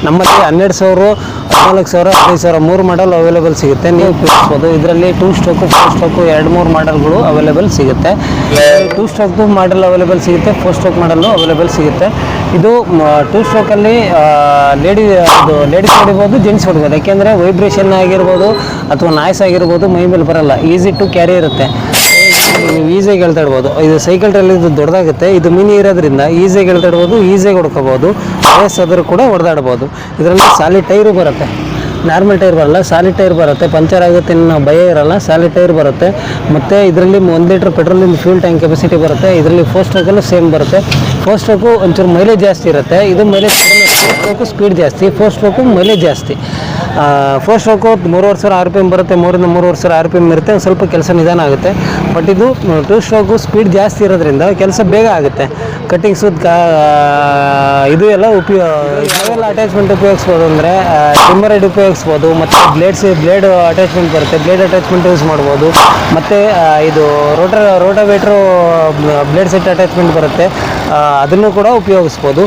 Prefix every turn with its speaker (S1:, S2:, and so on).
S1: ನಮ್ಮಲ್ಲಿ 12,000, 14,000, 15,000 3 ಮಾಡಲ್ ಅವೈಲೇಬಲ್ ಸಿಗುತ್ತೆ. ನೀವು ಉಪಯೋಗಿಸ್ಬೋದು. ಇದರಲ್ಲಿ 2 ಸ್ಟ್ರೋಕು, 4 ಸ್ಟ್ರೋಕು 2-3 ಮಾಡಲ್ಗಳು ಅವೈಲೇಬಲ್ ಸಿಗುತ್ತೆ. 2 ಸ್ಟ್ರೋಕ್ದು ಮಾಡಲ್ ಅವೈಲೇಬಲ್ ಸಿಗುತ್ತೆ, 4 ಸ್ಟ್ರೋಕ್ ಮಾಡಲ್ಲು ಅವೈಲೇಬಲ್ ಸಿಗುತ್ತೆ. ಇದು 2 ಸ್ಟ್ರೋಕಲ್ಲಿ ಲೇಡೀಸ್ ಹೊಡಿಬೋದು, ಜೆಂಟ್ಸ್ ಹೊಡಿಬೋದು. ಯಾಕೆಂದರೆ ವೈಬ್ರೇಷನ್ ಆಗಿರ್ಬೋದು ಅಥವಾ ನಾಯ್ಸ್ ಆಗಿರ್ಬೋದು ಮೈ ಮೇಲೆ ಬರಲ್ಲ, ಈಸಿ ಟು ಕ್ಯಾರಿ ಇರುತ್ತೆ, ನೀವು ಈಸಿಯಾಗಿ ಎಳ್ತಾಡ್ಬೋದು. ಇದು ಸೈಕಲ್ ಟ್ರೈಲ್ ಇದು ದೊಡ್ಡದಾಗುತ್ತೆ, ಇದು ಮಿನಿ ಇರೋದ್ರಿಂದ ಈಸಿಯಾಗಿ ಎಳ್ತಾಡ್ಬೋದು, ಈಸಿಯಾಗಿ ಹೊಡ್ಕೋಬೋದು, ವಯಸ್ಸಾದರೂ ಕೂಡ ಹೊಡೆದಾಡ್ಬೋದು. ಇದರಲ್ಲಿ ಸಾಲಿಡ್ ಟೈರು ಬರುತ್ತೆ, ನಾರ್ಮಲ್ ಟೈರ್ ಬರಲ್ಲ, ಸಾಲಿಡ್ ಟೈರ್ ಬರುತ್ತೆ. ಪಂಚರ್ ಆಗುತ್ತೆ ಅನ್ನೋ ಭಯ ಇರಲ್ಲ, ಸಾಲಿಡ್ ಟೈರ್ ಬರುತ್ತೆ. ಮತ್ತು ಇದರಲ್ಲಿ 1 ಲೀಟ್ರ್ ಪೆಟ್ರೋಲಿಂದ ಫ್ಯೂಲ್ ಟ್ಯಾಂಕ್ ಕೆಪಾಸಿಟಿ ಬರುತ್ತೆ. ಇದರಲ್ಲಿ 4 ಸ್ಟ್ರೋಕಲ್ಲೂ ಸೇಮ್ ಬರುತ್ತೆ. 4 ಸ್ಟ್ರೋಕು ಒಂಚೂರು ಮೈಲೇಜ್ ಜಾಸ್ತಿ ಇರುತ್ತೆ, ಇದು ಮೈಲೇಜ್ ಕಡಿಮೆ. 4 ಸ್ಟ್ರೋಕು ಸ್ಪೀಡ್ ಜಾಸ್ತಿ, 4 ಸ್ಟ್ರೋಕು ಮೈಲೇಜ್ ಜಾಸ್ತಿ. 4 ಸ್ಟ್ರೋಕು 3,500 RPM ಬರುತ್ತೆ, 3ರಿಂದ 3,500 RPM ಇರುತ್ತೆ, ಒಂದು ಸ್ವಲ್ಪ ಕೆಲಸ ನಿಧಾನ ಆಗುತ್ತೆ. ಬಟ್ ಇದು 2 ಸ್ಟ್ರೋಕು ಸ್ಪೀಡ್ ಜಾಸ್ತಿ ಇರೋದ್ರಿಂದ ಕೆಲಸ ಬೇಗ ಆಗುತ್ತೆ. ಕಟ್ಟಿಂಗ್ಸು ಇದು ಎಲ್ಲ ಯಾವೆಲ್ಲ ಅಟ್ಯಾಚ್ಮೆಂಟ್ ಉಪಯೋಗಿಸ್ಬೋದು ಅಂದರೆ ಟಿಮ್ಮರ್ ಹೆಡ್ ಉಪಯೋಗಿಸ್ಬೋದು, ಮತ್ತು ಬ್ಲೇಡ್ ಅಟ್ಯಾಚ್ಮೆಂಟ್ ಬರುತ್ತೆ, ಬ್ಲೇಡ್ ಅಟ್ಯಾಚ್ಮೆಂಟ್ ಯೂಸ್ ಮಾಡ್ಬೋದು. ಮತ್ತು ಇದು ರೋಟಾವೇಟ್ರು ಬ್ಲೇಡ್ ಸೆಟ್ ಅಟ್ಯಾಚ್ಮೆಂಟ್ ಬರುತ್ತೆ, ಅದನ್ನು ಕೂಡ ಉಪಯೋಗಿಸ್ಬೋದು.